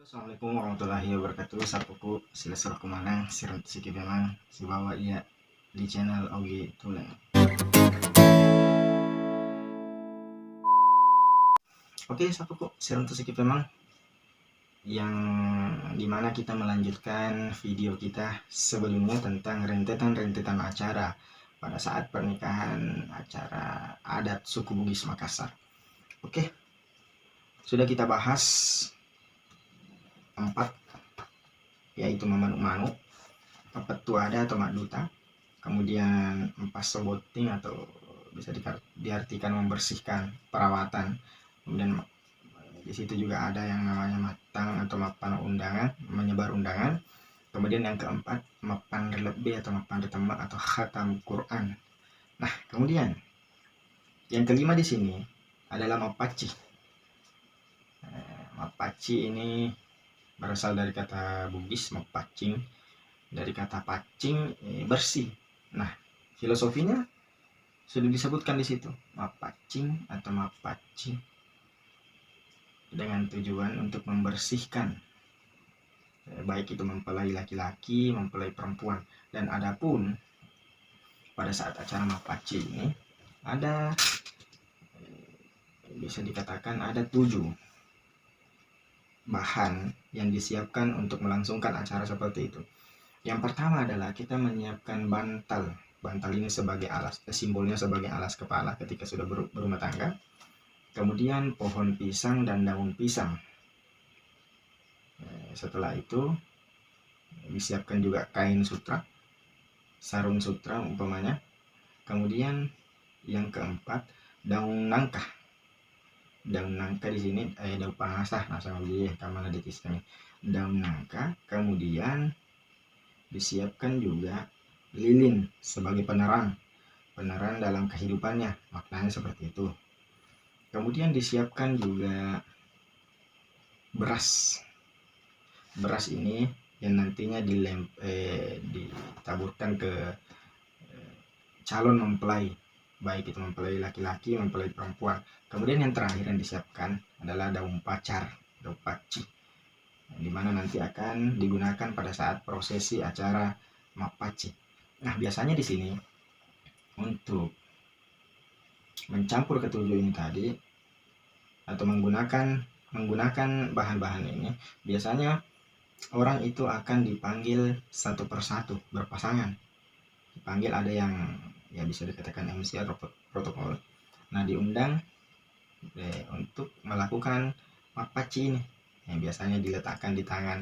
Assalamualaikum warahmatullahi wabarakatuh. Sapuku sila suruh kemana sirat siki memang si bawa iya di channel Ogi Tulen. Oke, sapuku sirat siki memang yang dimana kita melanjutkan video kita sebelumnya tentang rentetan acara pada saat pernikahan acara adat suku Bugis Makassar. Oke, sudah kita bahas 4, yaitu memanuk-manuk, pepetu ada atau makduta, kemudian empas soboting atau bisa diartikan membersihkan, perawatan, kemudian di situ juga ada yang namanya matang atau mapan undangan, menyebar undangan, kemudian yang keempat mapan relebe atau mapan ditembak atau khatam Quran. Nah, kemudian yang kelima di sini adalah mapaci. Mapaci ini berasal dari kata Bugis mapacing, dari kata pacing bersih. Nah, filosofinya sudah disebutkan di situ, mapacing atau mapaci dengan tujuan untuk membersihkan, baik itu mempelai laki-laki, mempelai perempuan. Dan adapun pada saat acara mapaci ini ada, bisa dikatakan ada 7 bahan yang disiapkan untuk melangsungkan acara seperti itu. Yang pertama adalah kita menyiapkan bantal. Bantal ini sebagai alas, simbolnya sebagai alas kepala ketika sudah berumah tangga. Kemudian pohon pisang dan daun pisang. Setelah itu disiapkan juga kain sutra, sarung sutra umpamanya. Kemudian yang keempat daun nangka. Daun nangka di sini daun panasah nasa ya kamana ditiskan daun nangka. Kemudian disiapkan juga lilin sebagai penerang dalam kehidupannya, maknanya seperti itu. Kemudian disiapkan juga beras ini yang nantinya ditaburkan ke calon mempelai, baik itu mempelai laki-laki, mempelai perempuan. Kemudian yang terakhir yang disiapkan adalah daun pacar, daun paci, dimana nanti akan digunakan pada saat prosesi acara mapaci. Nah, biasanya di sini untuk mencampur ketujuh ini tadi atau menggunakan bahan-bahan ini, biasanya orang itu akan dipanggil satu persatu berpasangan. Dipanggil, ada yang ya bisa dikatakan MC atau protokol. Nah, diundang untuk melakukan mapaci ini. Biasanya diletakkan di tangan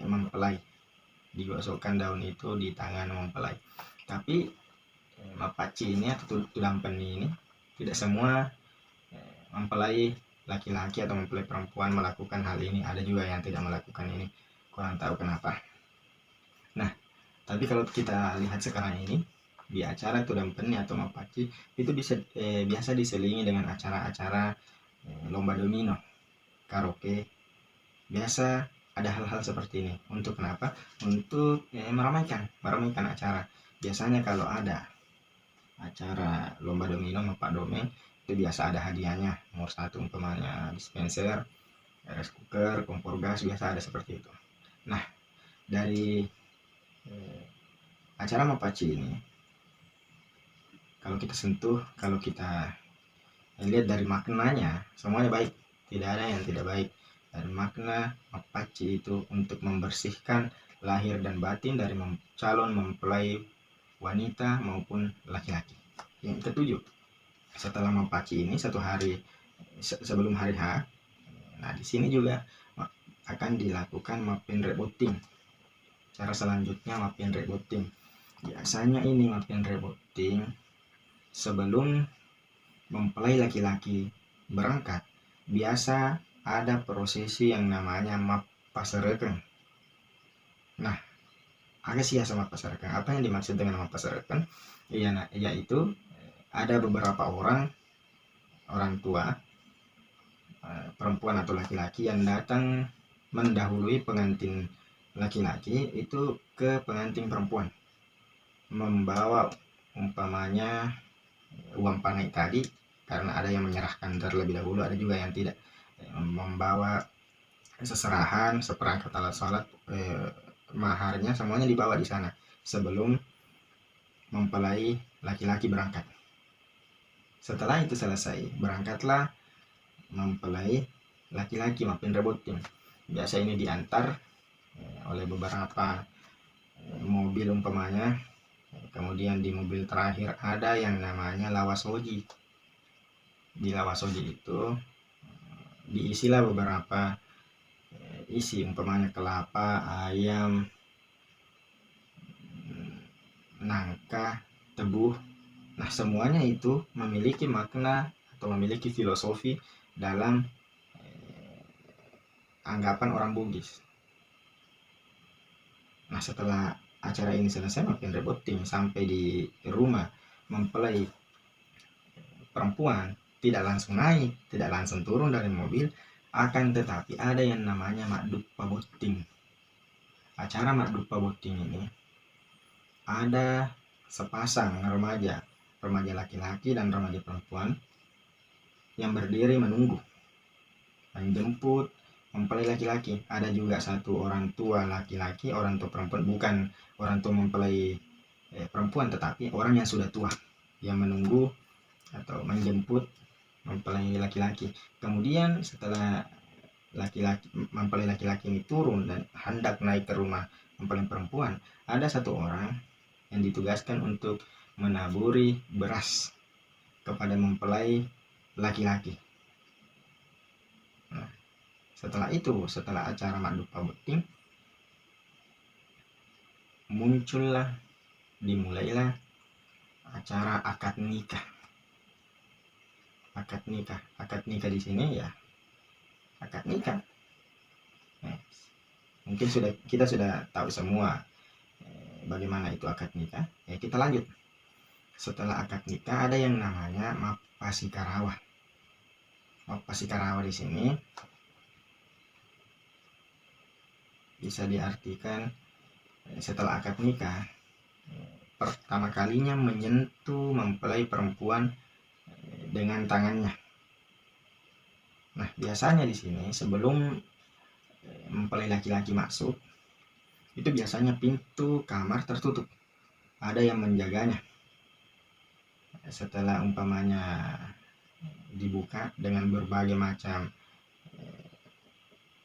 mempelai, digosokkan daun itu di tangan mempelai. Tapi mapaci ini atau tudampeni ini tidak semua mempelai laki-laki atau mempelai perempuan melakukan hal ini. Ada juga yang tidak melakukan ini, kurang tahu kenapa. Nah, tapi kalau kita lihat sekarang ini di acara tudampeni atau mapaci itu biasa diselingi dengan acara-acara lomba domino, karaoke. Biasa ada hal-hal seperti ini. Untuk kenapa? Untuk meramaikan acara. Biasanya kalau ada acara lomba domino, mapak domeng, itu biasa ada hadiahnya. Nomor 1 umpamanya dispenser, rice cooker, kompor gas, biasa ada seperti itu. Nah, dari acara mapaci ini, kalau kita sentuh, kalau kita lihat dari maknanya, semuanya baik, tidak ada yang tidak baik. Dan makna mapaci itu untuk membersihkan lahir dan batin dari calon mempelai wanita maupun laki-laki. Yang ketujuh, setelah mapaci ini 1 hari sebelum hari H, nah di sini juga akan dilakukan mapin reboting. Cara selanjutnya mapin reboting. Biasanya ini mapin reboting sebelum mempelai laki-laki berangkat, biasa ada prosesi yang namanya mapasarekeng. Nah, agak sia sama mapasarekeng. Apa yang dimaksud dengan mapasarekeng? Yaitu ada beberapa orang tua, perempuan atau laki-laki yang datang mendahului pengantin laki-laki itu ke pengantin perempuan, membawa umpamanya uang panai tadi, karena ada yang menyerahkan terlebih dahulu, ada juga yang tidak, membawa seserahan, seperangkat alat sholat, maharnya semuanya dibawa di sana sebelum mempelai laki-laki berangkat. Setelah itu selesai, berangkatlah mempelai laki-laki maupun rebotin. Biasa ini diantar oleh beberapa mobil umpamanya. Kemudian di mobil terakhir ada yang namanya lawasoji. Di lawasoji itu diisilah beberapa isi, umpamanya kelapa, ayam, nangka, tebu. Nah, semuanya itu memiliki makna atau memiliki filosofi dalam anggapan orang Bugis. Nah, setelah acara ini selesai, makin reboting sampai di rumah mempelai perempuan tidak langsung naik, tidak langsung turun dari mobil, akan tetapi ada yang namanya makduk paboting. Acara makduk paboting ini ada sepasang remaja laki-laki dan remaja perempuan yang berdiri menunggu menjemput mempelai laki-laki. Ada juga satu orang tua laki-laki, orang tua perempuan, bukan orang tua mempelai perempuan, tetapi orang yang sudah tua yang menunggu atau menjemput mempelai laki-laki. Kemudian setelah mempelai laki-laki ini turun dan hendak naik ke rumah mempelai perempuan, ada satu orang yang ditugaskan untuk menaburi beras kepada mempelai laki-laki. Nah, setelah acara makduk paboting, dimulailah acara akad nikah. Akad nikah di sini ya akad nikah. Mungkin kita sudah tahu semua bagaimana itu akad nikah. Ya, kita lanjut. Setelah akad nikah ada yang namanya mappasikarawa. Mappasikarawa di sini bisa diartikan setelah akad nikah pertama kalinya menyentuh mempelai perempuan dengan tangannya. Nah, biasanya di sini sebelum mempelai laki-laki masuk, itu biasanya pintu kamar tertutup. Ada yang menjaganya. Setelah umpamanya dibuka dengan berbagai macam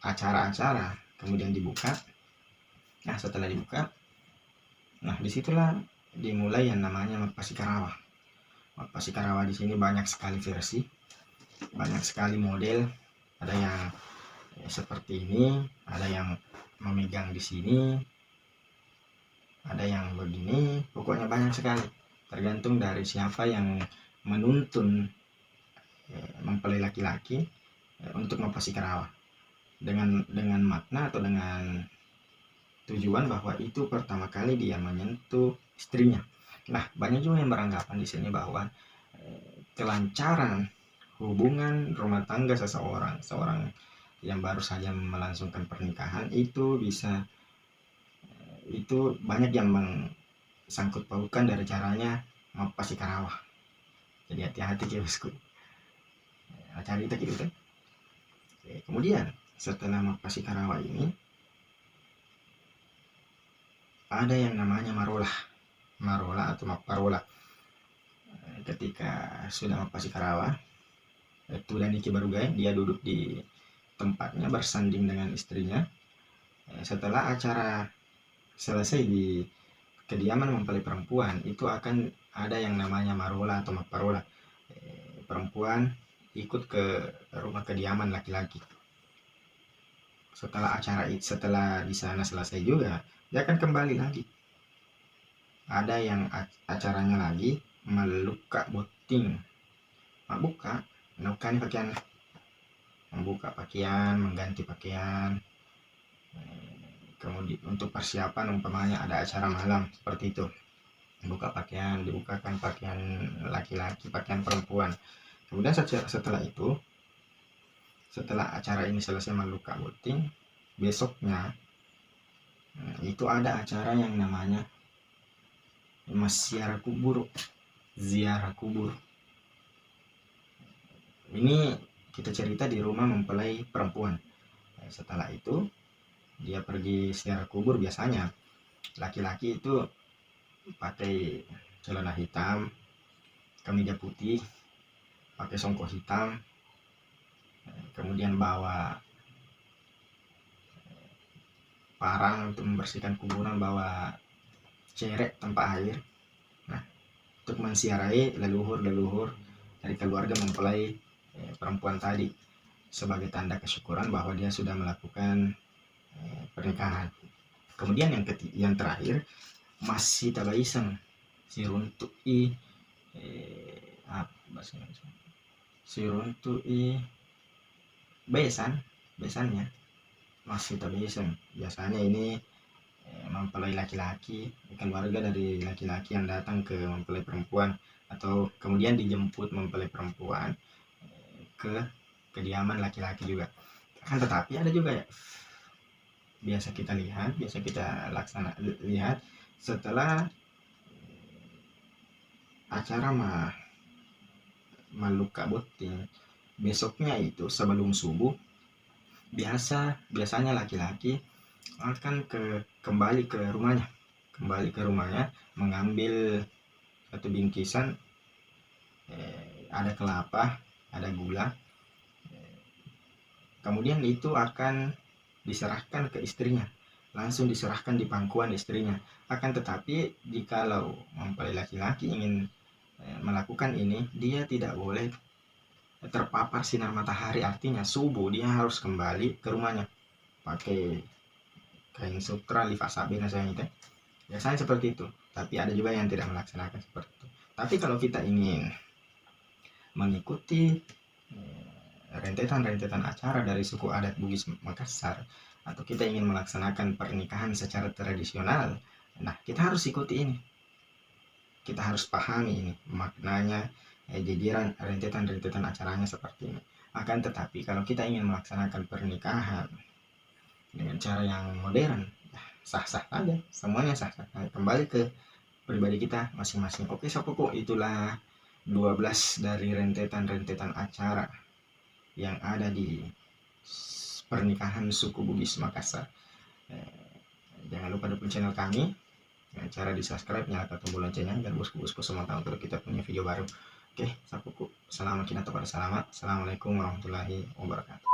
acara-acara, kemudian dibuka. Nah, setelah dibuka, nah disitulah dimulai yang namanya mappasikarawa. Mappasikarawa di sini banyak sekali versi, banyak sekali model. Ada yang seperti ini, ada yang memegang di sini, ada yang begini, pokoknya banyak sekali. Tergantung dari siapa yang menuntun mempelai laki-laki untuk mappasikarawa dengan makna atau dengan tujuan bahwa itu pertama kali dia menyentuh istrinya. Nah, banyak juga yang beranggapan di sini bahwa kelancaran hubungan rumah tangga seorang yang baru saja melangsungkan pernikahan itu banyak yang sangkut pautkan dari caranya mappasikarawa. Jadi hati-hati bosku. Cari itu gitu kan. Kemudian setelah mappasikarawa ini ada yang namanya marola atau mapparola. Ketika sudah mappasikarawa, dan Niki Barugai, dia duduk di tempatnya bersanding dengan istrinya. Setelah acara selesai di kediaman mempelai perempuan, itu akan ada yang namanya marola atau mapparola. Perempuan ikut ke rumah kediaman laki-laki. Setelah di sana selesai juga, dia akan kembali lagi. Ada yang acaranya lagi meluka boting. Menukan pakaian, membuka pakaian, mengganti pakaian. Kemudian untuk persiapan umpamanya ada acara malam seperti itu, buka pakaian, dibukakan pakaian laki-laki, pakaian perempuan. Kemudian setelah acara ini selesai meluka boting, besoknya itu ada acara yang namanya ziarah kubur. Ini kita cerita di rumah mempelai perempuan. Setelah itu dia pergi ziarah kubur. Biasanya laki-laki itu pakai celana hitam, kemeja putih, pakai songkok hitam, kemudian bawa parang untuk membersihkan kuburan, bawa cerek tanpa air. Nah, untuk mensiarai leluhur-leluhur dari keluarga mempelai perempuan tadi sebagai tanda kesyukuran bahwa dia sudah melakukan pernikahan. Kemudian yang terakhir, masih tabaisang siruntui siruntui besannya masih tabaisang. Biasanya ini mempelai laki-laki, keluarga dari laki-laki yang datang ke mempelai perempuan, atau kemudian dijemput mempelai perempuan ke kediaman laki-laki juga. Kan tetapi ada juga ya, biasa kita lihat setelah acara maluka boting, besoknya itu sebelum subuh biasanya laki-laki akan kembali ke rumahnya mengambil satu bingkisan, ada kelapa, ada gula, kemudian itu akan diserahkan ke istrinya, langsung diserahkan di pangkuan istrinya. Akan tetapi jikalau mempelai laki-laki ingin melakukan ini, dia tidak boleh terpapar sinar matahari, artinya subuh dia harus kembali ke rumahnya pakai kain sutra lipat sabena saya itu. Biasanya seperti itu, tapi ada juga yang tidak melaksanakan seperti itu. Tapi kalau kita ingin mengikuti rentetan acara dari suku adat Bugis Makassar, atau kita ingin melaksanakan pernikahan secara tradisional, nah kita harus ikuti ini, kita harus pahami ini maknanya, jajaran rentetan acaranya seperti ini. Akan tetapi kalau kita ingin melaksanakan pernikahan dengan cara yang modern, sah-sah saja, semuanya sah-sah. Kembali ke pribadi kita masing-masing. Oke sapuku, itulah 12 dari rentetan acara yang ada di pernikahan suku Bugis Makassar. Jangan lupa dukung channel kami dengan cara di subscribe, nyalakan tombol loncengnya biar bosku-bosku semua tahu kalau kita punya video baru. Oke sapuku, selamat kita pada selamat. Assalamualaikum warahmatullahi wabarakatuh.